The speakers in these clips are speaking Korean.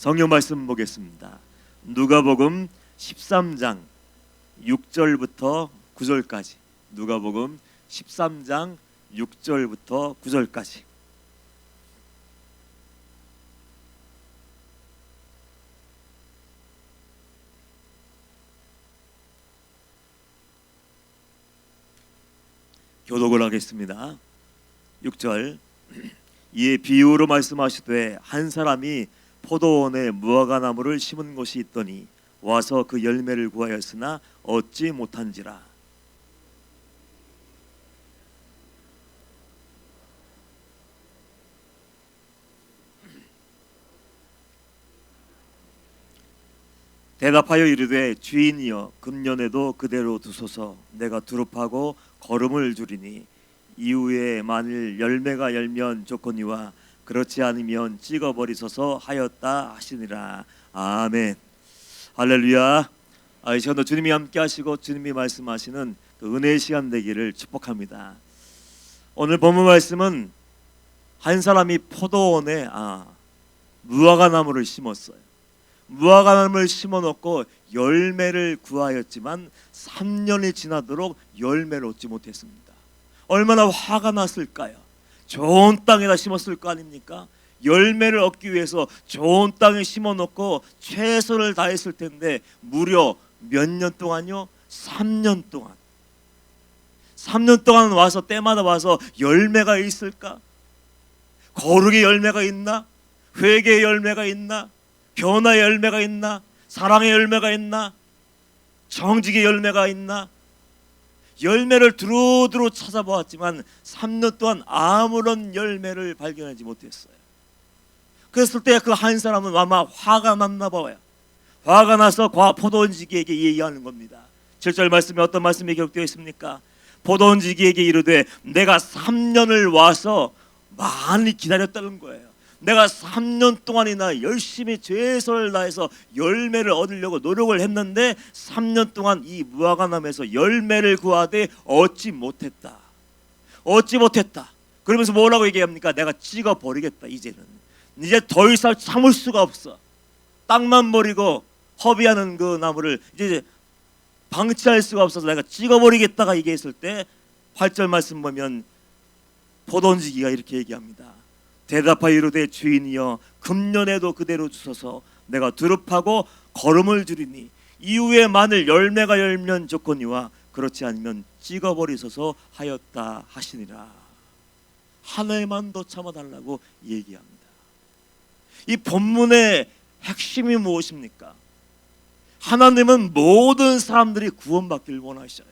성경 말씀 보겠습니다. 누가복음 13장 6절부터 9절까지. 누가복음 13장 6절부터 9절까지. 교독을 하겠습니다. 6절. 이에 비유로 말씀하시되 한 사람이 포도원에 무화과나무를 심은 곳이 있더니 와서 그 열매를 구하였으나 얻지 못한지라. 대답하여 이르되 주인이여 금년에도 그대로 두소서. 내가 두릅하고 거름을 주리니 이후에 만일 열매가 열면 좋거니와 그렇지 않으면 찍어버리소서 하였다 하시니라. 아멘. 할렐루야. 이 시간도 주님이 함께 하시고 주님이 말씀하시는 그 은혜의 시간 되기를 축복합니다. 오늘 본문 말씀은 한 사람이 포도원에 무화과나무를 심었어요. 무화과나무를 심어놓고 열매를 구하였지만 3년이 지나도록 열매를 얻지 못했습니다. 얼마나 화가 났을까요? 좋은 땅에다 심었을 거 아닙니까? 열매를 얻기 위해서 좋은 땅에 심어놓고 최선을 다했을 텐데 무려 몇 년 동안요? 3년 동안. 3년 동안 와서 때마다 와서 열매가 있을까? 거룩의 열매가 있나? 회개의 열매가 있나? 변화의 열매가 있나? 사랑의 열매가 있나? 정직의 열매가 있나? 열매를 두루두루 찾아보았지만 3년 동안 아무런 열매를 발견하지 못했어요. 그랬을 때 그 한 사람은 아마 화가 났나 봐요. 화가 나서 포도원지기에게 얘기하는 겁니다. 7절 말씀에 어떤 말씀이 기록되어 있습니까? 포도원지기에게 이르되 내가 3년을 와서 많이 기다렸다는 거예요. 내가 3년 동안이나 열심히 최선을 다해서 열매를 얻으려고 노력을 했는데 3년 동안 이 무화과나무에서 열매를 구하되 얻지 못했다. 그러면서 뭐라고 얘기합니까? 내가 찍어버리겠다. 이제 더 이상 참을 수가 없어. 땅만 버리고 허비하는 그 나무를 이제 방치할 수가 없어서 내가 찍어버리겠다가 얘기했을 때 8절 말씀 보면 포도원지기가 이렇게 얘기합니다. 대답하여 이르되 주인이여 금년에도 그대로 주소서. 내가 두릅하고 거름을 주리니 이후에 만일 열매가 열면 좋거니와 그렇지 않으면 찍어버리소서 하였다 하시니라. 한 해만 더 참아달라고 얘기합니다. 이 본문의 핵심이 무엇입니까? 하나님은 모든 사람들이 구원받기를 원하셔요.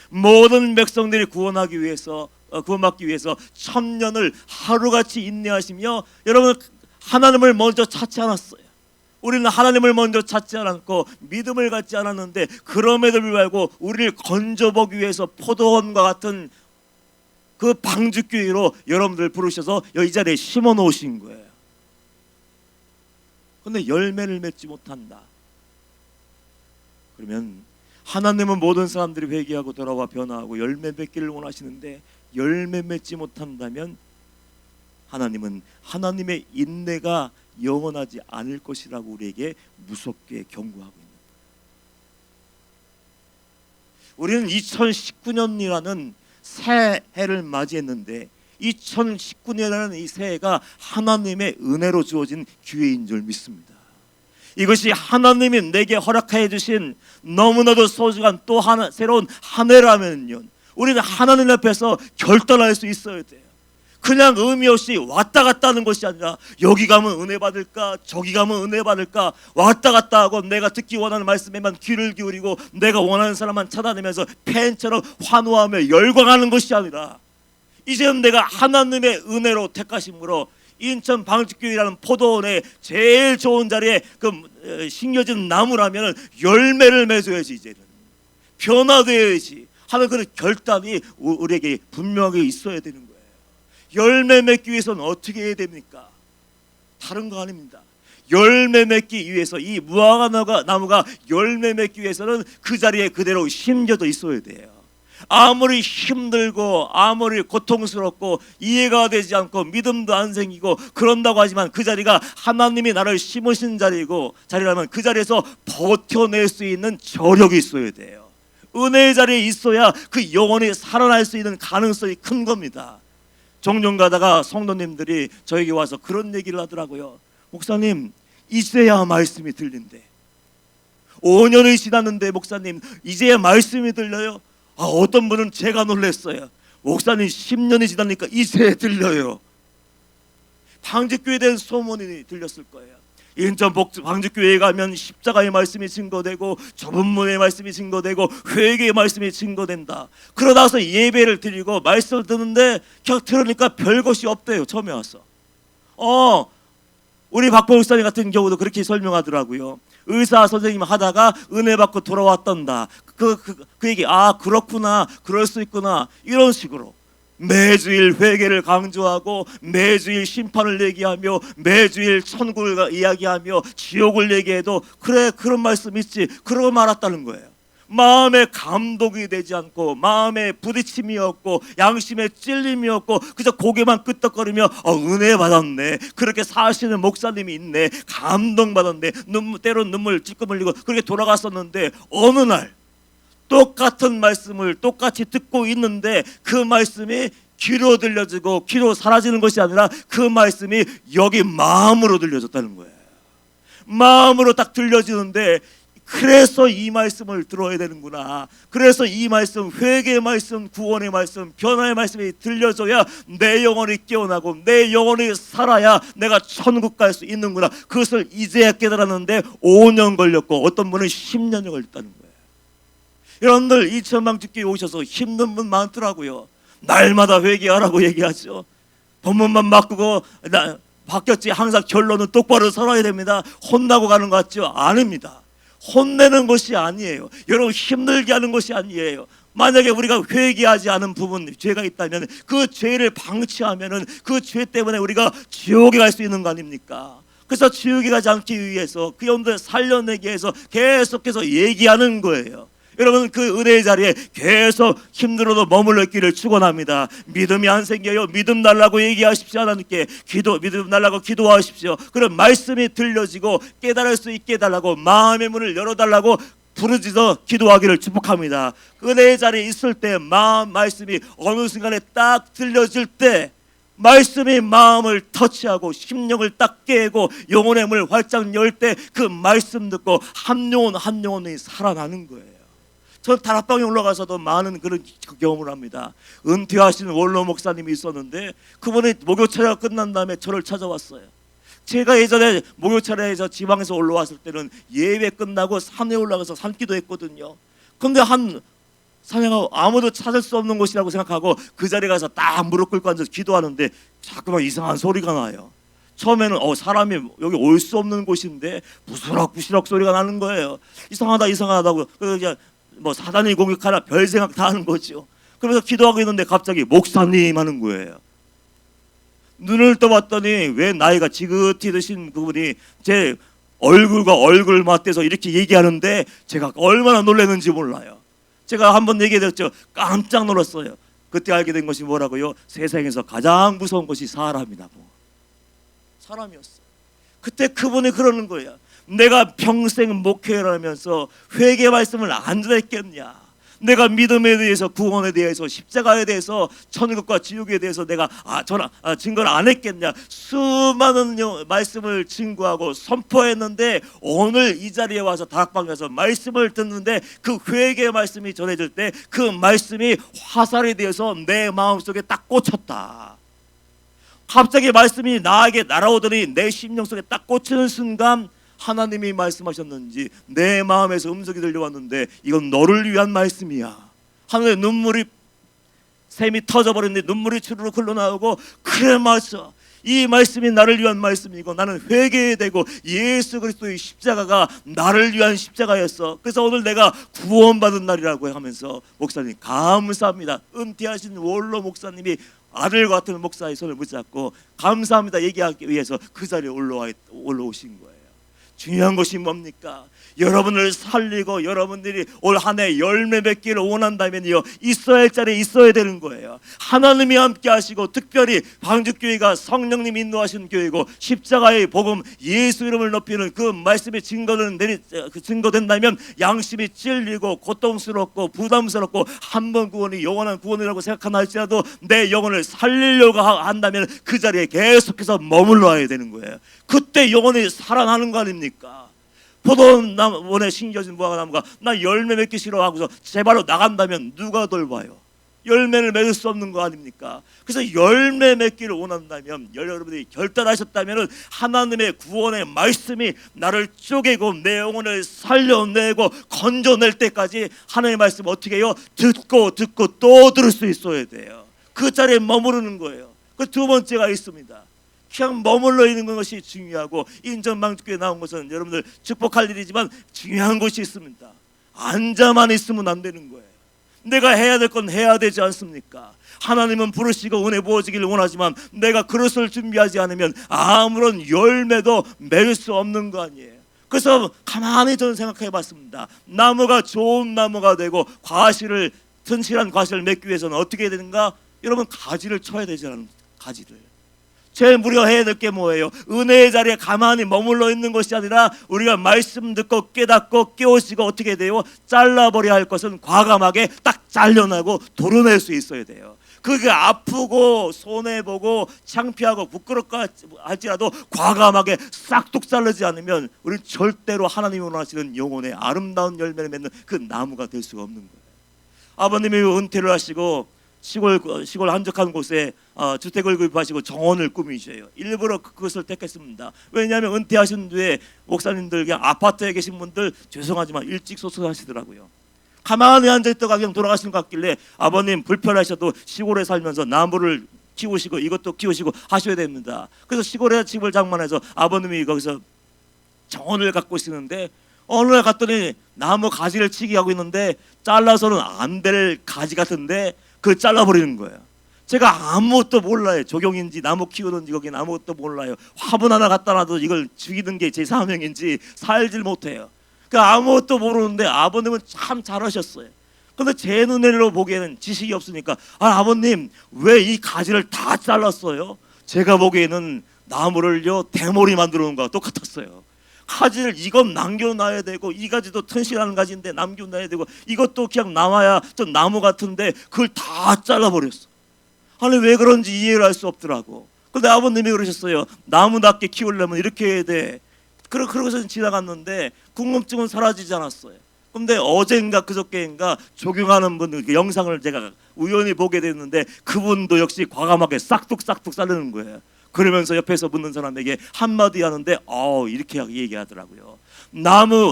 모든 백성들이 구원받기 위해서 천년을 하루같이 인내하시며, 여러분 하나님을 먼저 찾지 않았어요. 우리는 하나님을 먼저 찾지 않았고 믿음을 갖지 않았는데 그럼에도 불구하고 우리를 건져보기 위해서 포도원과 같은 그 방주교회로 여러분들 부르셔서 이 자리에 심어 놓으신 거예요. 그런데 열매를 맺지 못한다. 그러면 하나님은 모든 사람들이 회개하고 돌아와 변화하고 열매 맺기를 원하시는데 열매 맺지 못한다면 하나님은 하나님의 인내가 영원하지 않을 것이라고 우리에게 무섭게 경고하고 있는 거예요. 우리는 2019년이라는 새해를 맞이했는데 2019년이라는 이 새해가 하나님의 은혜로 주어진 기회인 줄 믿습니다. 이것이 하나님이 내게 허락해 주신 너무나도 소중한 또 하나 새로운 한 해라면요, 우리는 하나님 앞에서 결단할 수 있어야 돼요. 그냥 의미 없이 왔다 갔다 하는 것이 아니라 여기 가면 은혜 받을까 저기 가면 은혜 받을까 왔다 갔다 하고 내가 듣기 원하는 말씀에만 귀를 기울이고 내가 원하는 사람만 찾아내면서 팬처럼 환호하며 열광하는 것이 아니라 이제는 내가 하나님의 은혜로 택하심으로 인천 방직교회라는 포도원의 제일 좋은 자리에 그 심겨진 나무라면 열매를 맺어야지. 이제는 변화되어야지 하는 그런 결단이 우리에게 분명하게 있어야 되는 거예요. 열매 맺기 위해서는 어떻게 해야 됩니까? 다른 거 아닙니다. 열매 맺기 위해서 이 무화과 나무가 열매 맺기 위해서는 그 자리에 그대로 심겨져 있어야 돼요. 아무리 힘들고 아무리 고통스럽고 이해가 되지 않고 믿음도 안 생기고 그런다고 하지만 그 자리가 하나님이 나를 심으신 자리라면 그 자리에서 버텨낼 수 있는 저력이 있어야 돼요. 은혜의 자리에 있어야 그 영혼이 살아날 수 있는 가능성이 큰 겁니다. 종종 가다가 성도님들이 저에게 와서 그런 얘기를 하더라고요. 목사님, 이제야 말씀이 들린대. 5년이 지났는데 목사님 이제야 말씀이 들려요? 어떤 분은 제가 놀랐어요. 목사님 10년이 지나니까 이제 들려요. 방직교회에 대한 소문이 들렸을 거예요. 인천 방직교회에 가면 십자가의 말씀이 증거되고 좁은 문의 말씀이 증거되고 회개의 말씀이 증거된다. 그러다서 예배를 드리고 말씀을 듣는데 들으니까 별것이 없대요. 처음에 와서. 우리 박보 목사님 같은 경우도 그렇게 설명하더라고요. 의사 선생님 하다가 은혜 받고 돌아왔던다. 그 얘기, 그렇구나, 그럴 수 있구나, 이런 식으로 매주일 회개를 강조하고 매주일 심판을 얘기하며 매주일 천국을 이야기하며 지옥을 얘기해도 그래, 그런 말씀 있지, 그러고 말았다는 거예요. 마음에 감동이 되지 않고 마음에 부딪힘이 없고 양심에 찔림이 없고 그저 고개만 끄덕거리며 은혜 받았네, 그렇게 사시는 목사님이 있네, 감동받았네, 때론 눈물 찔끔 흘리고 그렇게 돌아갔었는데 어느 날 똑같은 말씀을 똑같이 듣고 있는데 그 말씀이 귀로 들려지고 귀로 사라지는 것이 아니라 그 말씀이 여기 마음으로 들려졌다는 거예요. 마음으로 딱 들려지는데 그래서 이 말씀을 들어야 되는구나. 그래서 이 말씀, 회개의 말씀, 구원의 말씀, 변화의 말씀이 들려줘야 내 영혼이 깨어나고 내 영혼이 살아야 내가 천국 갈 수 있는구나. 그것을 이제야 깨달았는데 5년 걸렸고 어떤 분은 10년이 걸렸다는 거예요. 여러분들 이천방직교회 오셔서 힘든 분 많더라고요. 날마다 회개하라고 얘기하죠. 법문만 바꾸고 바뀌었지 항상 결론은 똑바로 살아야 됩니다. 혼나고 가는 것 같죠? 아닙니다. 혼내는 것이 아니에요. 여러분 힘들게 하는 것이 아니에요. 만약에 우리가 회개하지 않은 부분, 죄가 있다면 그 죄를 방치하면은 그 죄 때문에 우리가 지옥에 갈 수 있는 거 아닙니까? 그래서 지옥에 가지 않기 위해서 그 영혼들 살려내기 위해서 계속해서 얘기하는 거예요. 여러분 그 은혜의 자리에 계속 힘들어도 머물러 있기를 축원합니다. 믿음이 안 생겨요? 믿음 달라고 얘기하십시오. 하나님께 믿음 달라고 기도하십시오. 그럼 말씀이 들려지고 깨달을 수 있게 해달라고 마음의 문을 열어달라고 부르짖어 기도하기를 축복합니다. 은혜의 자리에 있을 때 말씀이 어느 순간에 딱 들려질 때 말씀이 마음을 터치하고 심령을 딱 깨고 영혼의 문을 활짝 열 때 그 말씀 듣고 한 영혼 한 영혼이 살아나는 거예요. 저 다락방에 올라가서도 많은 그런 경험을 합니다. 은퇴하신 원로 목사님이 있었는데 그분이 목요차례가 끝난 다음에 저를 찾아왔어요. 제가 예전에 목요차례에서 지방에서 올라왔을 때는 예배 끝나고 산에 올라가서 산기도 했거든요. 근데 한 산에가 아무도 찾을 수 없는 곳이라고 생각하고 그 자리에 가서 딱 무릎 꿇고 앉아서 기도하는데 자꾸만 이상한 소리가 나요. 처음에는 사람이 여기 올 수 없는 곳인데 부스럭부스럭 소리가 나는 거예요. 이상하다고. 그래서 사단이 공격하나 별 생각 다 하는 거죠. 그래서 기도하고 있는데 갑자기 목사님 하는 거예요. 눈을 떠봤더니 왜 나이가 지긋히 드신 그분이 제 얼굴과 얼굴 맞대서 이렇게 얘기하는데 제가 얼마나 놀랐는지 몰라요. 제가 한번 얘기해드렸죠. 깜짝 놀랐어요. 그때 알게 된 것이 뭐라고요? 세상에서 가장 무서운 것이 사람이라고. 사람이었어요. 그때 그분이 그러는 거예요. 내가 평생 목회를 하면서 회개 말씀을 안 들었겠냐? 내가 믿음에 대해서, 구원에 대해서, 십자가에 대해서, 천국과 지옥에 대해서 내가 증거를 안 했겠냐? 수많은 말씀을 증거하고 선포했는데 오늘 이 자리에 와서 다락방에 가서 말씀을 듣는데 그 회개 말씀이 전해질 때 그 말씀이 화살이 되어서 내 마음속에 딱 꽂혔다. 갑자기 말씀이 나에게 날아오더니 내 심령 속에 딱 꽂히는 순간 하나님이 말씀하셨는지 내 마음에서 음성이 들려왔는데 이건 너를 위한 말씀이야. 하늘에 눈물이 샘이 터져버렸는데 눈물이 주르륵 흘러나오고 그래 맞아. 이 말씀이 나를 위한 말씀이고 나는 회개해야 되고 예수 그리스도의 십자가가 나를 위한 십자가였어. 그래서 오늘 내가 구원받은 날이라고 하면서 목사님 감사합니다. 은퇴하신 원로 목사님이 아들 같은 목사의 손을 붙잡고 감사합니다 얘기하기 위해서 그 자리에 올라오신 거예요. 중요한 것이 뭡니까? 여러분을 살리고 여러분들이 올 한 해 열매 맺기를 원한다면요, 있어야 할 자리에 있어야 되는 거예요. 하나님이 함께 하시고, 특별히 방주교회가 성령님 인도하신 교회고, 십자가의 복음 예수 이름을 높이는 그 말씀의 증거된다면 양심이 찔리고 고통스럽고 부담스럽고 한 번 구원이 영원한 구원이라고 생각하나 할지라도 내 영혼을 살리려고 한다면 그 자리에 계속해서 머물러야 되는 거예요. 그때 영혼이 살아나는 거 아닙니까? 포도원에 심겨진 무화과나무가 나 열매 맺기 싫어하고서 제발로 나간다면 누가 돌봐요? 열매를 맺을 수 없는 거 아닙니까? 그래서 열매 맺기를 원한다면, 여러분들이 결단하셨다면 하나님의 구원의 말씀이 나를 쪼개고 내 영혼을 살려내고 건져낼 때까지 하나님의 말씀 어떻게 해요? 듣고 또 들을 수 있어야 돼요. 그 자리에 머무르는 거예요. 그 두 번째가 있습니다. 그냥 머물러 있는 것이 중요하고, 인전방주교에 나온 것은 여러분들 축복할 일이지만 중요한 것이 있습니다. 앉아만 있으면 안 되는 거예요. 내가 해야 될 건 해야 되지 않습니까? 하나님은 부르시고 은혜 부어지기를 원하지만 내가 그릇을 준비하지 않으면 아무런 열매도 맺을 수 없는 거 아니에요. 그래서 가만히 저는 생각해 봤습니다. 나무가 좋은 나무가 되고 튼실한 과실을 맺기 위해서는 어떻게 해야 되는가? 여러분, 가지를 쳐야 되지 않습니까? 가지를. 제일 무려 해야 될 게 뭐예요? 은혜의 자리에 가만히 머물러 있는 것이 아니라 우리가 말씀 듣고 깨닫고 깨우치고 어떻게 돼요? 잘라버려야 할 것은 과감하게 딱 잘려내고 도려낼 수 있어야 돼요. 그게 아프고 손해보고 창피하고 부끄럽고 할지라도 과감하게 싹둑 자르지 않으면 우리는 절대로 하나님이 원하시는 영혼의 아름다운 열매를 맺는 그 나무가 될 수가 없는 거예요. 아버님이 은퇴를 하시고 시골 한적한 곳에 주택을 구입하시고 정원을 꾸미셔요. 일부러 그것을 택했습니다. 왜냐하면 은퇴하신 뒤에 목사님들, 그냥 아파트에 계신 분들 죄송하지만 일찍 소설하시더라고요. 가만히 앉아있다가 그냥 돌아가시는 것 같길래, 아버님 불편하셔도 시골에 살면서 나무를 키우시고 이것도 키우시고 하셔야 됩니다. 그래서 시골에 집을 장만해서 아버님이 거기서 정원을 갖고 있었는데, 어느 날 갔더니 나무 가지를 치기 하고 있는데 잘라서는 안 될 가지 같은데 그 잘라버리는 거예요. 제가 아무것도 몰라요. 조경인지 나무 키우는지 거기는 아무것도 몰라요. 화분 하나 갖다 놔도 이걸 죽이는 게 제 사명인지 살질 못해요. 그러니까 아무것도 모르는데 아버님은 참 잘하셨어요. 근데 제 눈으로 보기에는 지식이 없으니까, 아버님 왜 이 가지를 다 잘랐어요? 제가 보기에는 나무를요 대머리 만들어 놓은 거와 똑같았어요. 가지를 이건 남겨놔야 되고, 이 가지도 튼실한 가지인데 남겨놔야 되고, 이것도 그냥 나와야 좀 나무 같은데 그걸 다 잘라버렸어. 아니 왜 그런지 이해를 할 수 없더라고. 근데 아버님이 그러셨어요. 나무답게 키우려면 이렇게 해야 돼. 그러고서 지나갔는데 궁금증은 사라지지 않았어요. 근데 어젠가 그저께인가 조경하는 분 그 영상을 제가 우연히 보게 됐는데, 그분도 역시 과감하게 싹둑싹둑 자르는 거예요. 그러면서 옆에서 묻는 사람에게 한마디 하는데 이렇게 얘기하더라고요.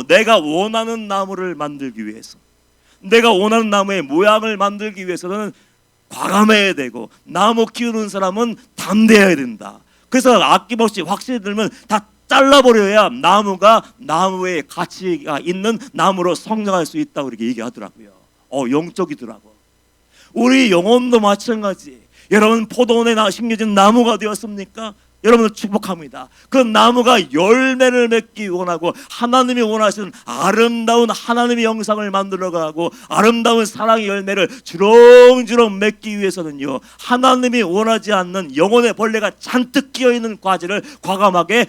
내가 원하는 나무를 만들기 위해서, 내가 원하는 나무의 모양을 만들기 위해서는 과감해야 되고, 나무 키우는 사람은 담대해야 된다. 그래서 아낌없이 확실히 들면 다 잘라버려야 나무가 나무의 가치가 있는 나무로 성장할 수 있다고 이렇게 얘기하더라고요. 영적이더라고. 우리 영혼도 마찬가지. 여러분 포도원에 심겨진 나무가 되었습니까? 여러분을 축복합니다. 그 나무가 열매를 맺기 원하고 하나님이 원하시는 아름다운 하나님의 영상을 만들어가고 아름다운 사랑의 열매를 주렁주렁 맺기 위해서는요, 하나님이 원하지 않는 영혼의 벌레가 잔뜩 끼어있는 과지를 과감하게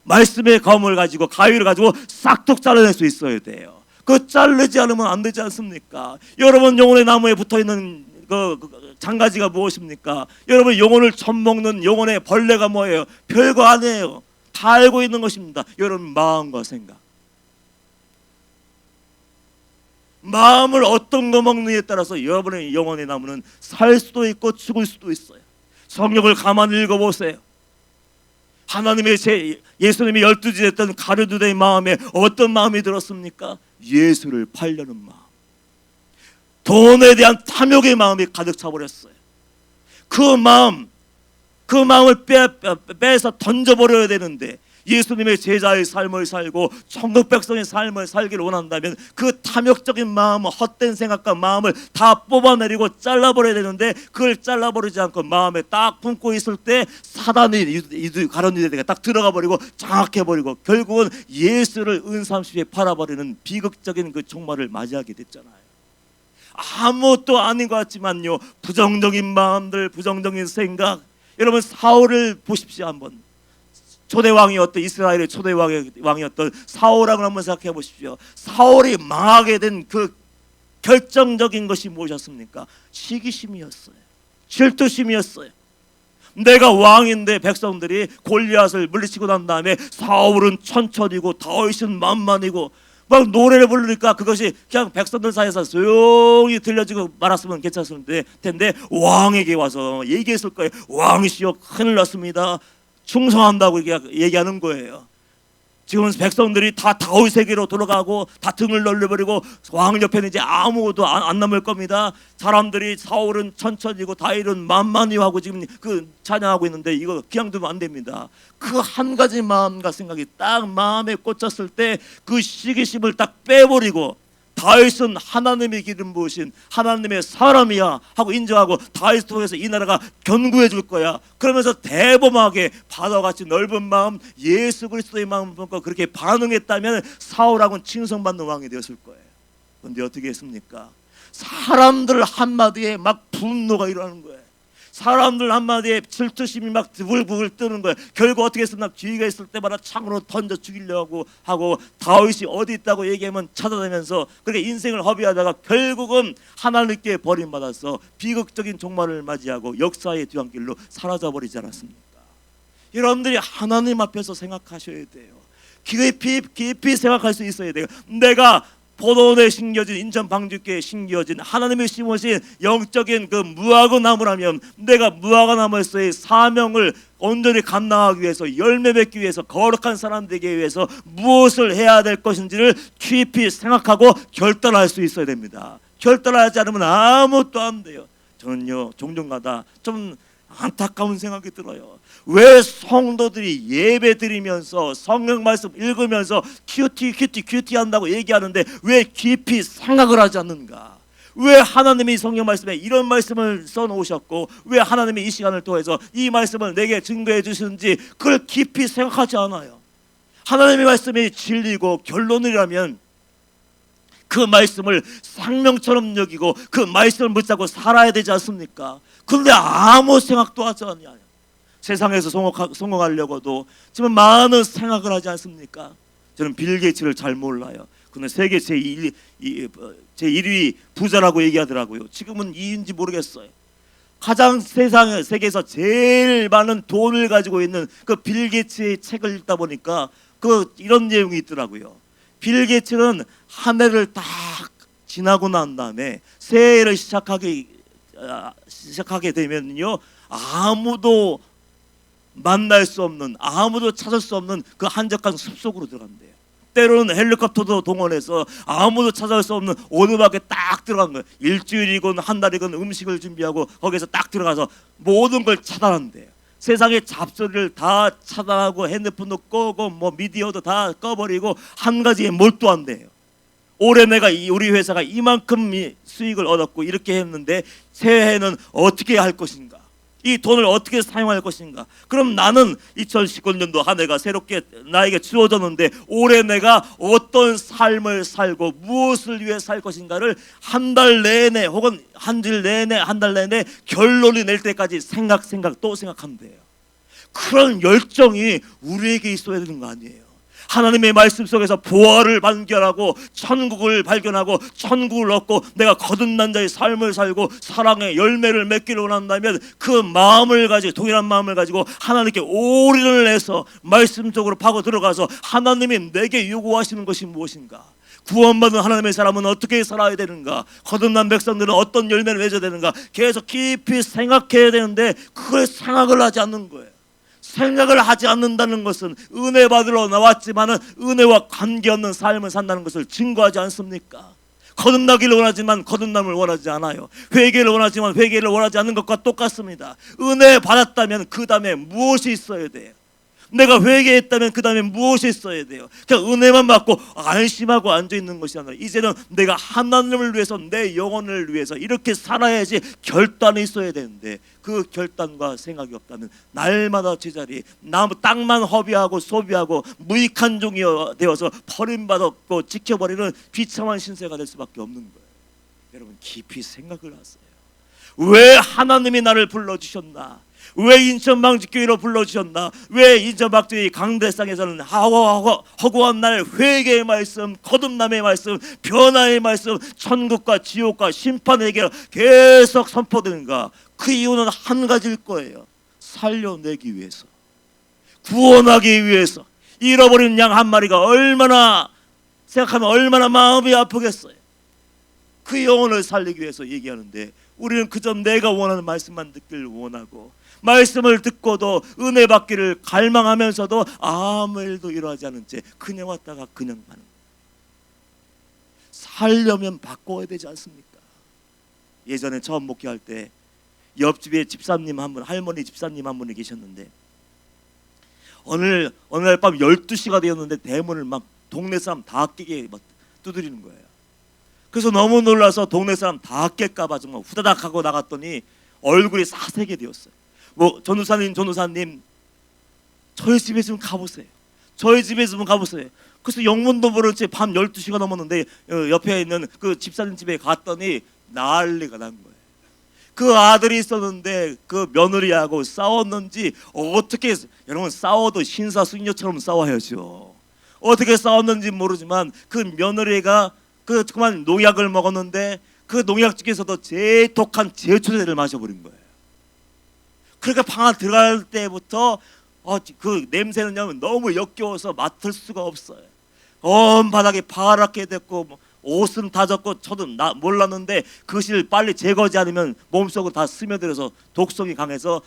말씀의 검을 가지고 가위를 가지고 싹둑 잘라낼 수 있어야 돼요. 그 자르지 않으면 안 되지 않습니까? 여러분 영혼의 나무에 붙어있는 장가지가 무엇입니까? 여러분 영혼을 처먹는 영혼의 벌레가 뭐예요? 별거 아니에요. 다 알고 있는 것입니다. 여러분 마음과 생각, 마음을 어떤 거 먹느냐에 따라서 여러분의 영혼의 나무는 살 수도 있고 죽을 수도 있어요. 성경을 가만히 읽어보세요. 예수님이 12지 됐던 가룟유다의 마음에 어떤 마음이 들었습니까? 예수를 팔려는 마음, 돈에 대한 탐욕의 마음이 가득 차버렸어요. 그 마음을 빼서 던져버려야 되는데 예수님의 제자의 삶을 살고 천국 백성의 삶을 살기를 원한다면 그 탐욕적인 마음, 헛된 생각과 마음을 다 뽑아내리고 잘라버려야 되는데, 그걸 잘라버리지 않고 마음에 딱 품고 있을 때 사단이 가론 유대가 딱 들어가 버리고 장악해버리고 결국은 예수를 은삼십에 팔아버리는 비극적인 그 종말을 맞이하게 됐잖아요. 아무것도 아닌 것 같지만요, 부정적인 마음들, 부정적인 생각. 여러분, 사울을 보십시오. 한번 초대왕이었던, 이스라엘의 초대왕이었던 사울하고 한번 생각해 보십시오. 사울이 망하게 된 그 결정적인 것이 무엇이었습니까? 시기심이었어요. 질투심이었어요. 내가 왕인데 백성들이 골리앗을 물리치고 난 다음에 사울은 천천히고 다윗은 만만이고 막 노래를 부르니까 그것이 그냥 백성들 사이에서 조용히 들려지고 말았으면 괜찮을 텐데 왕에게 와서 얘기했을 거예요. 왕이시여, 큰일 났습니다. 충성한다고 얘기하는 거예요. 지금 백성들이 다 다윗에게로 돌아가고 다 등을 돌려버리고 왕 옆에는 이제 아무것도 안 남을 겁니다. 사람들이 사울은 천천히고 다윗은 만만히 하고 지금 그 찬양하고 있는데 이거 그냥 두면 안 됩니다. 그 한 가지 마음과 생각이 딱 마음에 꽂혔을 때 그 시기심을 딱 빼버리고, 다윗은 하나님의 기름 부으신 하나님의 사람이야 하고 인정하고 다윗 통해서 이 나라가 견고해 줄 거야. 그러면서 대범하게 바다같이 넓은 마음, 예수 그리스도의 마음을 품고 그렇게 반응했다면 사울하고는 칭송받는 왕이 되었을 거예요. 그런데 어떻게 했습니까? 사람들 한마디에 막 분노가 일어나는 거예요. 사람들 한마디에 질투심이 막 부글부글 뜨는 거예요. 결국 어떻게 했습니까? 기회가 있을 때마다 창으로 던져 죽이려고 하고, 다윗이 어디 있다고 얘기하면 찾아다니면서 그렇게 인생을 허비하다가 결국은 하나님께 버림받아서 비극적인 종말을 맞이하고 역사의 뒤안길로 사라져버리지 않았습니까? 여러분들이 하나님 앞에서 생각하셔야 돼요. 깊이 생각할 수 있어야 돼요. 내가 포도원에 심겨진, 인천 방주교에 심겨진 하나님의 심으신 영적인 그 무화과 나무라면 내가 무화과 나무에서의 사명을 온전히 감당하기 위해서, 열매 맺기 위해서, 거룩한 사람 되기 위해서 무엇을 해야 될 것인지를 깊이 생각하고 결단할 수 있어야 됩니다. 결단하지 않으면 아무것도 안 돼요. 저는요, 종종마다 좀 안타까운 생각이 들어요. 왜 성도들이 예배 드리면서 성경 말씀 읽으면서 큐티 한다고 얘기하는데 왜 깊이 생각을 하지 않는가? 왜 하나님이 성경 말씀에 이런 말씀을 써놓으셨고 왜 하나님이 이 시간을 통해서 이 말씀을 내게 증거해 주시는지 그걸 깊이 생각하지 않아요. 하나님의 말씀이 진리고 결론이라면 그 말씀을 생명처럼 여기고 그 말씀을 붙잡고 살아야 되지 않습니까? 그런데 아무 생각도 하지 않아요. 세상에서 성공하려고도 지금 많은 생각을 하지 않습니까? 저는 빌 게이츠를 잘 몰라요. 근데 세계 제1위 부자라고 얘기하더라고요. 지금은 2위인지 모르겠어요. 가장 세계에서 제일 많은 돈을 가지고 있는 그 빌 게이츠의 책을 읽다 보니까 이런 내용이 있더라고요. 빌 게이츠는 한 해를 딱 지나고 난 다음에 새해를 시작하게 되면요, 아무도 만날 수 없는, 아무도 찾을 수 없는 그 한적한 숲속으로 들어간대요. 때로는 헬리콥터도 동원해서 아무도 찾아올 수 없는 오두막에 딱 들어간 거예요. 일주일이건 한 달이건 음식을 준비하고 거기서 딱 들어가서 모든 걸 차단한대요. 세상의 잡소리를 다 차단하고 핸드폰도 끄고 뭐 미디어도 다 꺼버리고 한 가지에 몰두한대요. 올해 내가 우리 회사가 이만큼 수익을 얻었고 이렇게 했는데 새해에는 어떻게 할 것인가? 이 돈을 어떻게 사용할 것인가? 그럼 나는 2019년도 한 해가 새롭게 나에게 주어졌는데 올해 내가 어떤 삶을 살고 무엇을 위해 살 것인가를 한 달 내내 혹은 한 달 내내 결론이 낼 때까지 또 생각하면 돼요. 그런 열정이 우리에게 있어야 되는 거 아니에요? 하나님의 말씀 속에서 보화를 발견하고 천국을 발견하고 천국을 얻고 내가 거듭난 자의 삶을 살고 사랑의 열매를 맺기를 원한다면 그 마음을 가지고, 동일한 마음을 가지고 하나님께 올인을 해서 말씀 속으로 파고 들어가서 하나님이 내게 요구하시는 것이 무엇인가? 구원받은 하나님의 사람은 어떻게 살아야 되는가? 거듭난 백성들은 어떤 열매를 맺어야 되는가? 계속 깊이 생각해야 되는데 그걸 생각을 하지 않는 거예요. 생각을 하지 않는다는 것은 은혜 받으러 나왔지만은 은혜와 관계없는 삶을 산다는 것을 증거하지 않습니까? 거듭나기를 원하지만 거듭남을 원하지 않아요. 회개를 원하지만 회개를 원하지 않는 것과 똑같습니다. 은혜 받았다면 그 다음에 무엇이 있어야 돼요? 내가 회개했다면 그 다음에 무엇이 있어야 돼요? 그냥 은혜만 받고 안심하고 앉아있는 것이 아니라 이제는 내가 하나님을 위해서, 내 영혼을 위해서 이렇게 살아야지 결단이 있어야 되는데, 그 결단과 생각이 없다면 날마다 제자리 땅만 허비하고 소비하고 무익한 종이 되어서 버림받았고 지켜버리는 비참한 신세가 될 수밖에 없는 거예요. 여러분, 깊이 생각을 하세요. 왜 하나님이 나를 불러주셨나? 왜 인천방직교회로 불러주셨나? 왜 인천방직교회 강대상에서는 허구한 날 회개의 말씀, 거듭남의 말씀, 변화의 말씀, 천국과 지옥과 심판의 얘기가 계속 선포되는가? 그 이유는 한 가지일 거예요. 살려내기 위해서, 구원하기 위해서. 잃어버린 양 한 마리가 얼마나 생각하면 얼마나 마음이 아프겠어요. 그 영혼을 살리기 위해서 얘기하는데, 우리는 그저 내가 원하는 말씀만 듣기를 원하고, 말씀을 듣고도 은혜 받기를 갈망하면서도 아무 일도 일어나지 않은 채 그냥 왔다가 그냥 가는 거예요. 살려면 바꿔야 되지 않습니까? 예전에 처음 목회할 때 옆집에 집사님 한 분, 할머니 집사님 한 분이 계셨는데, 어느 날 밤 12시가 되었는데 대문을 막 동네 사람 다 깨게 막 두드리는 거예요. 그래서 너무 놀라서 동네 사람 다 깰까봐 정말 후다닥 하고 나갔더니 얼굴이 사색이 되었어요. 전우사님 저희 집에 좀 가보세요. 저희 집에 좀 가보세요. 그래서 영문도 모를 채 밤 12시가 넘었는데 옆에 있는 그 집사님 집에 갔더니 난리가 난 거예요. 그 아들이 있었는데 그 며느리하고 싸웠는지, 어떻게, 여러분 싸워도 신사숙녀처럼 싸워야죠. 어떻게 싸웠는지 모르지만 그 며느리가 그만 농약을 먹었는데 그 농약 중에서도 제일 독한 제초제를 마셔버린 거예요. 그러니까 방 안에 들어갈 때부터 그 냄새는 너무 역겨워서 맡을 수가 없어요. 온 바닥에 파랗게 됐고 옷은 다 젖고, 저도 몰랐는데 그것을 빨리 제거하지 않으면 몸속으로 다 스며들어서 독성이 강해서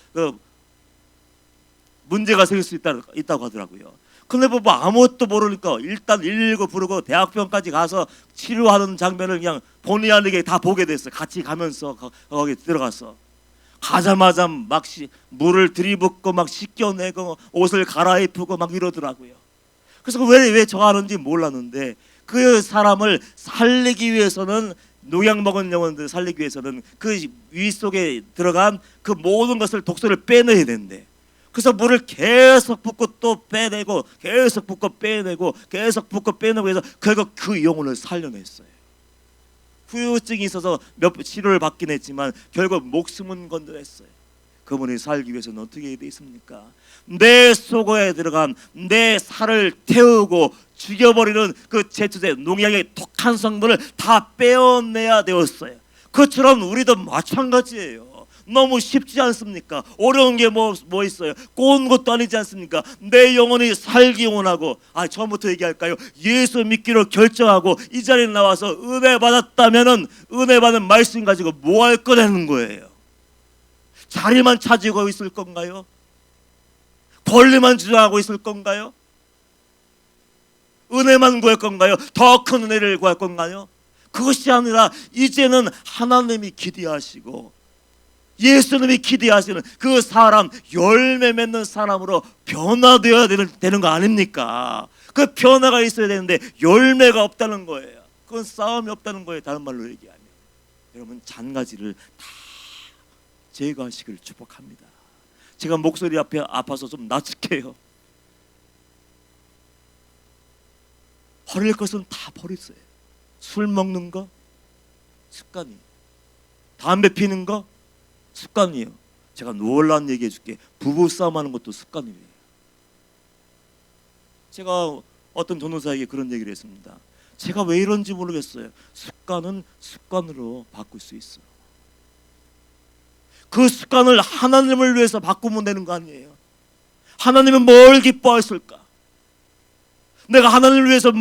문제가 생길 수 있다고 하더라고요. 근데 아무것도 모르니까 일단 119 부르고 대학병까지 가서 치료하는 장면을 그냥 본의 아니게 다 보게 됐어요. 같이 가면서 거기 들어가서 가자마자 막 물을 들이붓고 막 씻겨내고 옷을 갈아입히고 막 이러더라고요. 그래서 왜 저 하는지 몰랐는데, 그 사람을 살리기 위해서는, 농약 먹은 영혼들 살리기 위해서는 그 위 속에 들어간 그 모든 것을, 독소를 빼내야 된대. 그래서 물을 계속 붓고 또 빼내고, 계속 붓고 빼내고, 계속 붓고 빼내고 해서 결국 그 영혼을 살려냈어요. 후유증이 있어서 치료를 받긴 했지만 결국 목숨은 건져냈어요. 그분이 살기 위해서는 어떻게 해야 되겠습니까? 내 속에 들어간 내 살을 태우고 죽여버리는 그 제초제, 농약의 독한 성분을 다 빼어내야 되었어요. 그처럼 우리도 마찬가지예요. 너무 쉽지 않습니까? 어려운 게 뭐 있어요? 꼬운 것도 아니지 않습니까? 내 영혼이 살기 원하고, 처음부터 얘기할까요? 예수 믿기로 결정하고 이 자리에 나와서 은혜 받았다면은 은혜 받은 말씀 가지고 뭐 할 거냐는 거예요. 자리만 차지고 있을 건가요? 권리만 주장하고 있을 건가요? 은혜만 구할 건가요? 더 큰 은혜를 구할 건가요? 그것이 아니라 이제는 하나님이 기대하시고 예수님이 기대하시는 그 사람, 열매 맺는 사람으로 변화되어야 되는 거 아닙니까? 그 변화가 있어야 되는데 열매가 없다는 거예요. 그건 싸움이 없다는 거예요. 다른 말로 얘기하면. 여러분, 잔가지를 다 제거하시기를 축복합니다. 제가 목소리 앞에 아파서 좀 낯익해요. 버릴 것은 다 버렸어요. 술 먹는 거 습관이, 담배 피는 거 습관이에요. 제가 놀라운 얘기 해줄게. 부부싸움 하는 것도 습관이에요. 제가 어떤 전도사에게 그런 얘기를 했습니다. 제가 왜 이런지 모르겠어요. 습관은 습관으로 바꿀 수 있어요. 그 습관을 하나님을 위해서 바꾸면 되는 거 아니에요? 하나님은 뭘 기뻐하실까? 내가 하나님을 위해서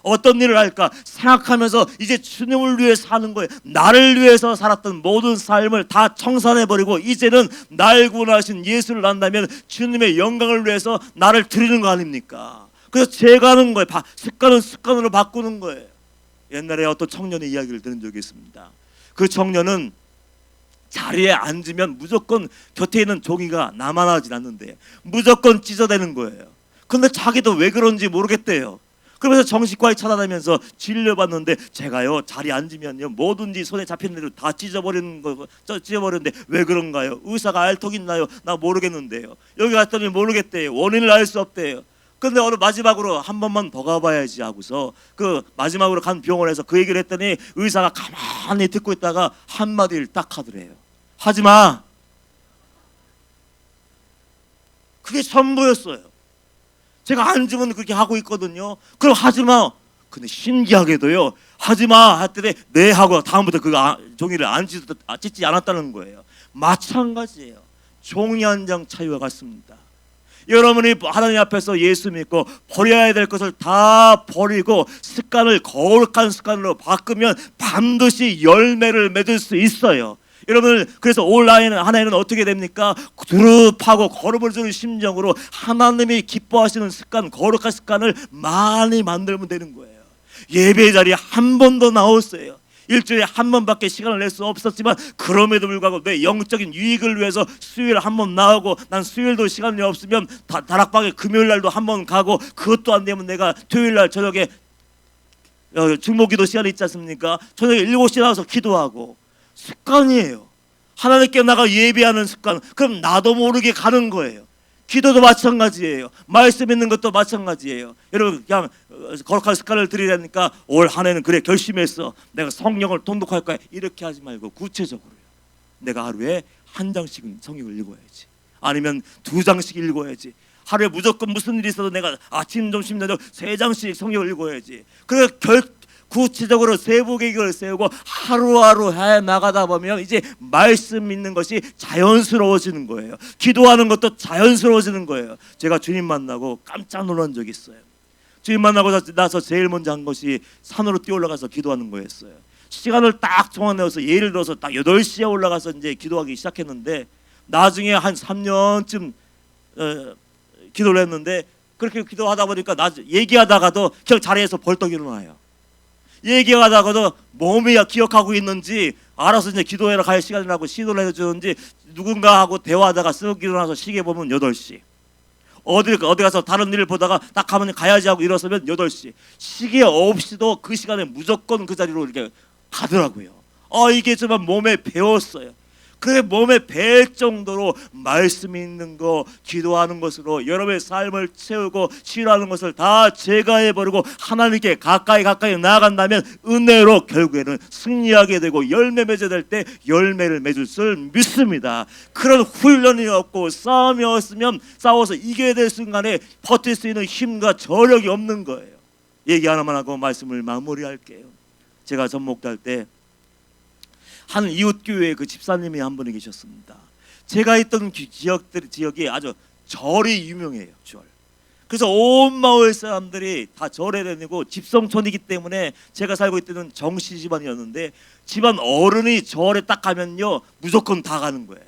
어떤 일을 할까 생각하면서 이제 주님을 위해 사는 거예요. 나를 위해서 살았던 모든 삶을 다 청산해버리고 이제는 날 구원하신 예수를 안다면 주님의 영광을 위해서 나를 드리는 거 아닙니까? 그래서 제가 하는 거예요. 습관은 습관으로 바꾸는 거예요. 옛날에 어떤 청년의 이야기를 들은 적이 있습니다. 그 청년은 자리에 앉으면 무조건 곁에 있는 종이가 남아나질 않는데 무조건 찢어대는 거예요. 근데 자기도 왜 그런지 모르겠대요. 그러면서 정신과에 찾아다니면서 진료받는데 제가요 자리에 앉으면요 뭐든지 손에 잡히는 대로 다 찢어버리는데 왜 그런가요? 의사가 알 턱 있나요? 나 모르겠는데요. 여기 갔더니 모르겠대요. 원인을 알 수 없대요. 근데 어느 마지막으로 한 번만 더 가봐야지 하고서 그 마지막으로 간 병원에서 그 얘기를 했더니 의사가 가만히 듣고 있다가 한마디를 딱 하더래요. 하지마. 그게 전부였어요. 제가 앉으면 그렇게 하고 있거든요. 그럼 하지마. 근데 신기하게도요 하지마 했더니 네 하고 다음부터 그 종이를 찢지 않았다는 거예요. 마찬가지예요. 종이 한 장 차이와 같습니다. 여러분이 하나님 앞에서 예수 믿고 버려야 될 것을 다 버리고 습관을 거룩한 습관으로 바꾸면 반드시 열매를 맺을 수 있어요. 여러분 그래서 올 한 해는 어떻게 됩니까? 두릅하고 걸음을 주는 심정으로 하나님이 기뻐하시는 습관, 거룩한 습관을 많이 만들면 되는 거예요. 예배 자리에 한 번 더 나오세요. 일주일에 한 번밖에 시간을 낼 수 없었지만 그럼에도 불구하고 내 영적인 유익을 위해서 수요일에 한 번 나오고 난 수요일도 시간이 없으면 다락방에 금요일 날도 한 번 가고 그것도 안 되면 내가 토요일 날 저녁에 중보기도 시간이 있지 않습니까? 저녁에 7시에 나와서 기도하고 습관이에요. 하나님께 나가 예배하는 습관. 그럼 나도 모르게 가는 거예요. 기도도 마찬가지예요. 말씀 있는 것도 마찬가지예요. 여러분 그냥 거룩한 습관을 들이라니까 올 한 해는 그래 결심했어. 내가 성령을 통독할 거야. 이렇게 하지 말고 구체적으로요. 내가 하루에 한 장씩은 성경을 읽어야지. 아니면 2장씩 읽어야지. 하루에 무조건 무슨 일이 있어도 내가 아침, 점심, 저녁 3장씩 성경을 읽어야지. 그래 구체적으로 세부 계획을 세우고 하루하루 해 나가다 보면 이제 말씀 믿는 것이 자연스러워지는 거예요. 기도하는 것도 자연스러워지는 거예요. 제가 주님 만나고 깜짝 놀란 적이 있어요. 주님 만나고 나서 제일 먼저 한 것이 산으로 뛰어 올라가서 기도하는 거였어요. 시간을 딱 정해내서 예를 들어서 딱 8시에 올라가서 이제 기도하기 시작했는데 나중에 한 3년쯤 기도를 했는데 그렇게 기도하다 보니까 얘기하다가도 그냥 자리에서 벌떡 일어나요. 얘기하다가도 몸이 기억하고 있는지 알아서 이제 기도회로 갈 시간이라고 시도를 해주는지 누군가 하고 대화하다가 쓱 일어나서 시계 보면 8시. 어디 가서 다른 일을 보다가 딱 가면 가야지 하고 일어서면 8시. 시계 없이도 그 시간에 무조건 그 자리로 이렇게 가더라고요. 이게 정말 몸에 배웠어요. 그게 몸에 배 정도로 말씀 있는 거 기도하는 것으로 여러분의 삶을 채우고 치유하는 것을 다 제거해버리고 하나님께 가까이 나아간다면 은혜로 결국에는 승리하게 되고 열매 맺어야 될 때 열매를 맺을 줄 믿습니다. 그런 훈련이 없고 싸움이 없으면 싸워서 이겨야 될 순간에 버틸 수 있는 힘과 저력이 없는 거예요. 얘기 하나만 하고 말씀을 마무리할게요. 제가 전목할 때 한 이웃교회에 그 집사님이 한 분이 계셨습니다. 제가 있던 지역이 아주 절이 유명해요. 절. 그래서 온 마을 사람들이 다 절에 다니고 집성촌이기 때문에 제가 살고 있던 정씨 집안이었는데 집안 어른이 절에 딱 가면요 무조건 다 가는 거예요.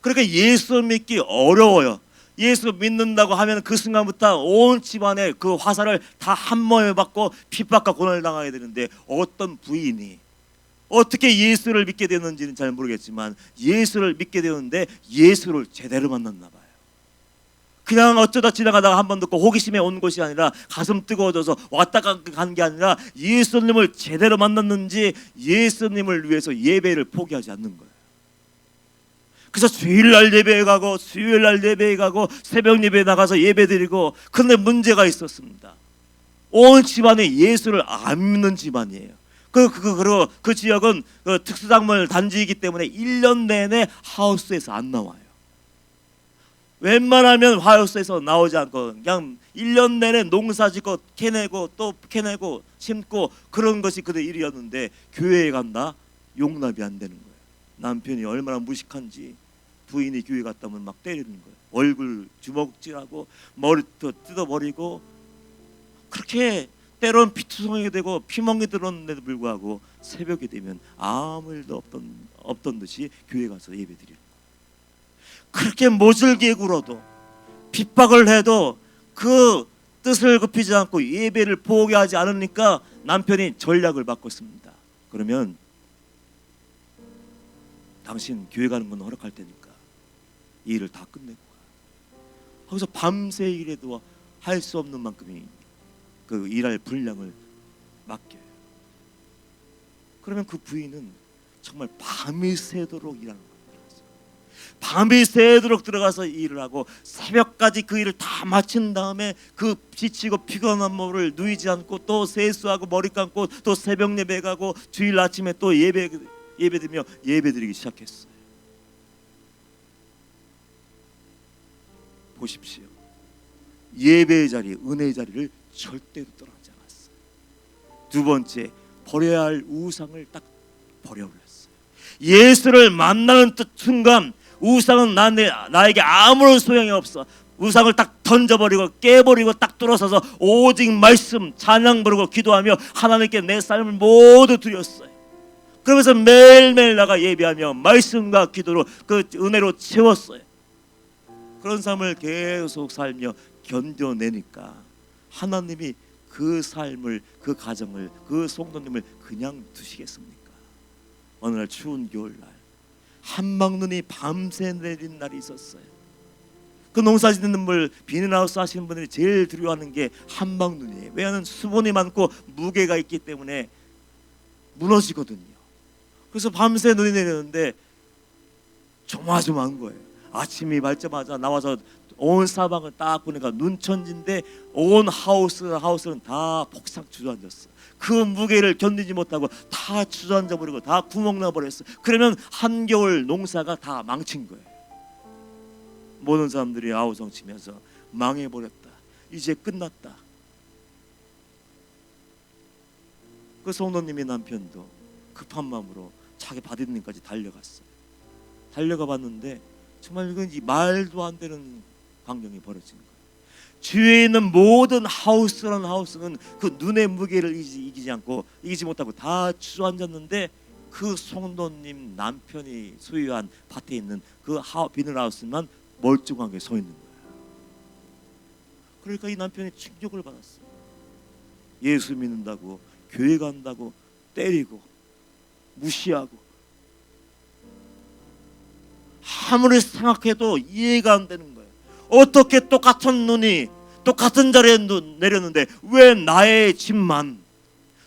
그러니까 예수 믿기 어려워요. 예수 믿는다고 하면 그 순간부터 온 집안에 그 화살을 다 한 몸에 받고 핍박과 고난을 당하게 되는데 어떤 부인이 어떻게 예수를 믿게 되었는지는 잘 모르겠지만 예수를 믿게 되었는데 예수를 제대로 만났나 봐요. 그냥 어쩌다 지나가다가 한 번 듣고 호기심에 온 것이 아니라 가슴 뜨거워져서 왔다 간 게 아니라 예수님을 제대로 만났는지 예수님을 위해서 예배를 포기하지 않는 거예요. 그래서 주일날 예배에 가고 수요일날 예배에 가고 새벽 예배에 나가서 예배드리고 근데 문제가 있었습니다. 온 집안이 예수를 안 믿는 집안이에요. 그리고 그 지역은 그 특수작물 단지이기 때문에 1년 내내 하우스에서 안 나와요. 웬만하면 하우스에서 나오지 않고 그냥 1년 내내 농사짓고 캐내고 또 캐내고 심고 그런 것이 그들 일이었는데 교회에 간다? 용납이 안 되는 거예요. 남편이 얼마나 무식한지 부인이 교회 갔다면 막 때리는 거예요. 얼굴 주먹질하고 머리도 뜯어버리고 그렇게 때로는 피투성이게 되고 피멍이 들었는데도 불구하고 새벽이 되면 아무 일도 없던 듯이 교회 가서 예배드리는 거예요. 그렇게 모질게 굴어도 핍박을 해도 그 뜻을 굽히지 않고 예배를 포기하지 않으니까 남편이 전략을 바꿨습니다. 그러면 당신 교회 가는 건 허락할 테니까 이 일을 다 끝내고 가. 거기서 밤새 일해도 할 수 없는 만큼이 그 일할 분량을 맡겨요. 그러면 그 부인은 정말 밤이 새도록 일하는 거예요. 밤이 새도록 들어가서 일을 하고 새벽까지 그 일을 다 마친 다음에 그 지치고 피곤한 몸을 누이지 않고 또 세수하고 머리 감고 또 새벽 예배 가고 주일 아침에 또 예배드리며 예배드리기 시작했어요. 보십시오. 예배의 자리, 은혜의 자리를 절대로 떠나지 않았어요. 두 번째, 버려야 할 우상을 딱 버려버렸어요. 예수를 만나는 순간 우상은 나에게 아무런 소용이 없어. 우상을 딱 던져버리고 깨버리고 딱 뚫어서서 오직 말씀, 찬양 부르고 기도하며 하나님께 내 삶을 모두 드렸어요. 그러면서 매일매일 나가 예배하며 말씀과 기도로 그 은혜로 채웠어요. 그런 삶을 계속 살며 견뎌내니까 하나님이 그 삶을, 그 가정을, 그 성도님을 그냥 두시겠습니까? 어느 날 추운 겨울날 한방눈이 밤새 내린 날이 있었어요. 그 농사 짓는 분, 비닐하우스 하시는 분들이 제일 두려워하는 게 한방눈이에요. 왜냐하면 수분이 많고 무게가 있기 때문에 무너지거든요. 그래서 밤새 눈이 내리는데 조마조마한 거예요. 아침이 밝자마자 나와서 온 사방을 딱 보니까 눈천지인데 온 하우스는 다 폭삭 주저앉았어. 그 무게를 견디지 못하고 다 주저앉아 버리고 다 구멍 나 버렸어. 그러면 한겨울 농사가 다 망친 거예요. 모든 사람들이 아우성 치면서 망해버렸다, 이제 끝났다. 그 성도님의 남편도 급한 마음으로 자기 바디님까지 달려갔어요. 달려가 봤는데 정말 이건 말도 안 되는 광경이 벌어진 거예요. 주위에 있는 모든 하우스는 그 눈의 무게를 이기지 못하고 다 주저앉았는데 그 성도님 남편이 소유한 밭에 있는 그 비닐하우스만 멀쩡하게 서 있는 거예요. 그러니까 이 남편이 충격을 받았어요. 예수 믿는다고, 교회 간다고 때리고 무시하고, 아무리 생각해도 이해가 안 되는 거예요. 어떻게 똑같은 눈이 똑같은 자리에 내렸는데 왜 나의 집만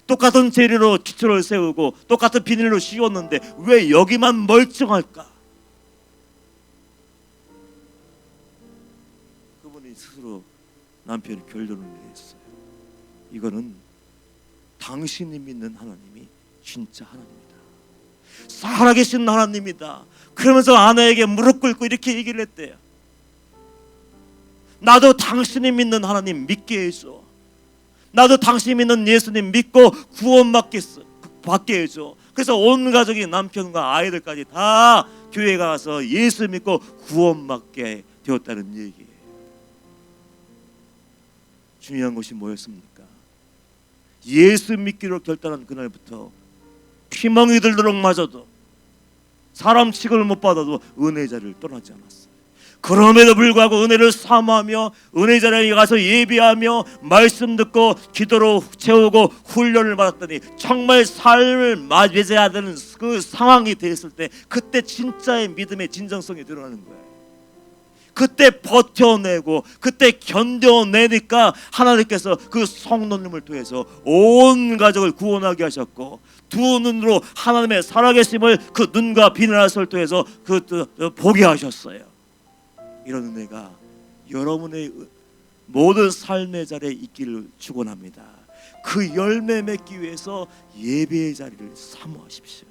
똑같은 재료로 기초를 세우고 똑같은 비닐로 씌웠는데 왜 여기만 멀쩡할까? 그분이 스스로 남편이 결론을 내렸어요. 이거는 당신이 믿는 하나님이 진짜 하나님이다, 살아계신 하나님이다. 그러면서 아내에게 무릎 꿇고 이렇게 얘기를 했대요. 나도 당신이 믿는 하나님 믿게 해줘. 나도 당신이 믿는 예수님 믿고 구원받게 해줘. 그래서 온 가족이, 남편과 아이들까지 다 교회 가서 예수 믿고 구원받게 되었다는 얘기예요. 중요한 것이 뭐였습니까? 예수 믿기로 결단한 그날부터 피멍이 들도록 맞아도, 사람 취급을 못 받아도 은혜 자리를 떠나지 않았어요. 그럼에도 불구하고 은혜를 사모하며 은혜 자리에 가서 예배하며 말씀 듣고 기도로 채우고 훈련을 받았더니 정말 삶을 맞이해야 되는 그 상황이 됐을 때 그때 진짜의 믿음의 진정성이 드러나는 거예요. 그때 버텨내고 그때 견뎌내니까 하나님께서 그 성도님을 통해서 온 가족을 구원하게 하셨고, 두 눈으로 하나님의 살아계심을 그 눈과 비늘하우스를 통해서 보게 하셨어요. 이런 은혜가 여러분의 모든 삶의 자리에 있기를 축원합니다. 그 열매 맺기 위해서 예배의 자리를 사모하십시오.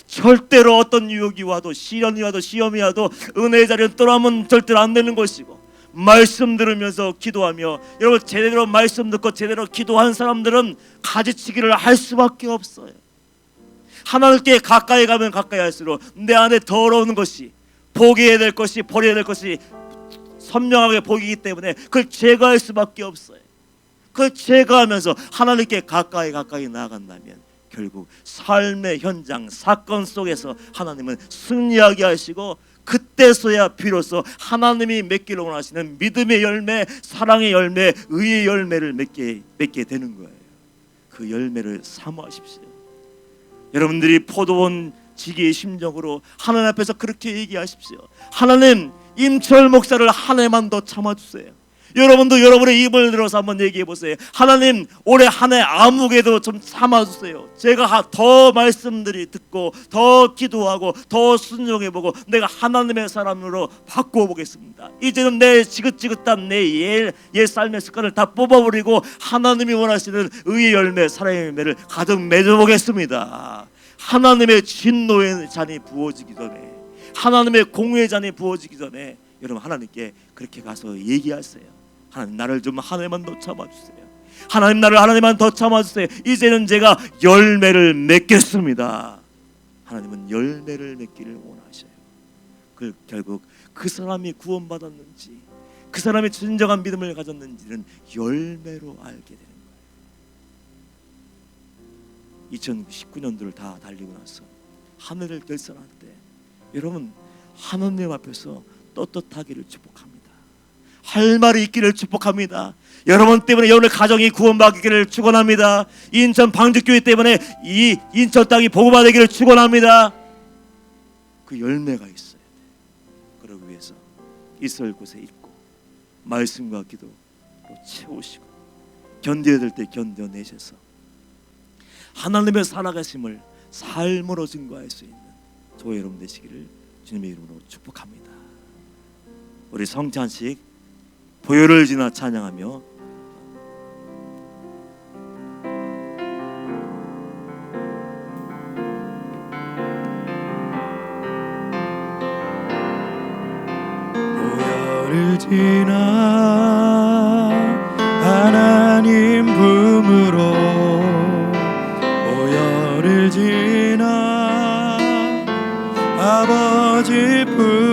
절대로 어떤 유혹이 와도, 시련이 와도, 시험이 와도 은혜의 자리를 떠나면 절대로 안 되는 것이고, 말씀 들으면서 기도하며, 여러분 제대로 말씀 듣고 제대로 기도한 사람들은 가지치기를 할 수밖에 없어요. 하나님께 가까이 가면 가까이 할수록 내 안에 더러운 것이, 포기해야 될 것이, 버려야 될 것이 선명하게 보이기 때문에 그걸 제거할 수밖에 없어요. 그걸 제거하면서 하나님께 가까이 나아간다면 결국 삶의 현장, 사건 속에서 하나님은 승리하게 하시고, 그때서야 비로소 하나님이 맺기를 원하시는 믿음의 열매, 사랑의 열매, 의의 열매를 맺게 되는 거예요. 그 열매를 사모하십시오. 여러분들이 포도원 지기의 심정으로 하나님 앞에서 그렇게 얘기하십시오. 하나님, 임철 목사를 한 해만 더 참아주세요. 여러분도 여러분의 입을 들어서 한번 얘기해 보세요. 하나님, 올해 한 해 아무개도 좀 참아주세요. 제가 더 말씀들이 듣고 더 기도하고 더 순종해보고 내가 하나님의 사람으로 바꿔보겠습니다. 이제는 내 지긋지긋한 내 옛 삶의 습관을 다 뽑아버리고 하나님이 원하시는 의의 열매, 사랑의 열매를 가득 맺어보겠습니다. 하나님의 진노의 잔이 부어지기 전에, 하나님의 공의의 잔이 부어지기 전에 여러분 하나님께 그렇게 가서 얘기하세요. 하나님, 나를 좀 한 해만 더 참아주세요. 하나님, 나를 한 해만 더 참아주세요. 이제는 제가 열매를 맺겠습니다. 하나님은 열매를 맺기를 원하셔요. 결국 그 사람이 구원받았는지, 그 사람이 진정한 믿음을 가졌는지는 열매로 알게 되는 거예요. 2019년도를 다 달리고 나서 하늘을 결산할 때 여러분, 하나님 앞에서 떳떳하기를 축복합니다. 할 말이 있기를 축복합니다. 여러분 때문에 여러분의 가정이 구원받기를 축원합니다. 인천 방직교회 때문에 이 인천 땅이 복음화되기를 축원합니다. 그 열매가 있어야 돼. 그러기 위해서 있을 곳에 있고 말씀과 기도로 채우시고 견뎌야 될 때 견뎌내셔서 하나님의 살아가심을 삶으로 증거할 수 있는 저와 여러분 되시기를 주님의 이름으로 축복합니다. 우리 성찬식 보혈을 지나 찬양하며 보혈을 지나 하나님 품으로, 보혈을 지나 아버지 품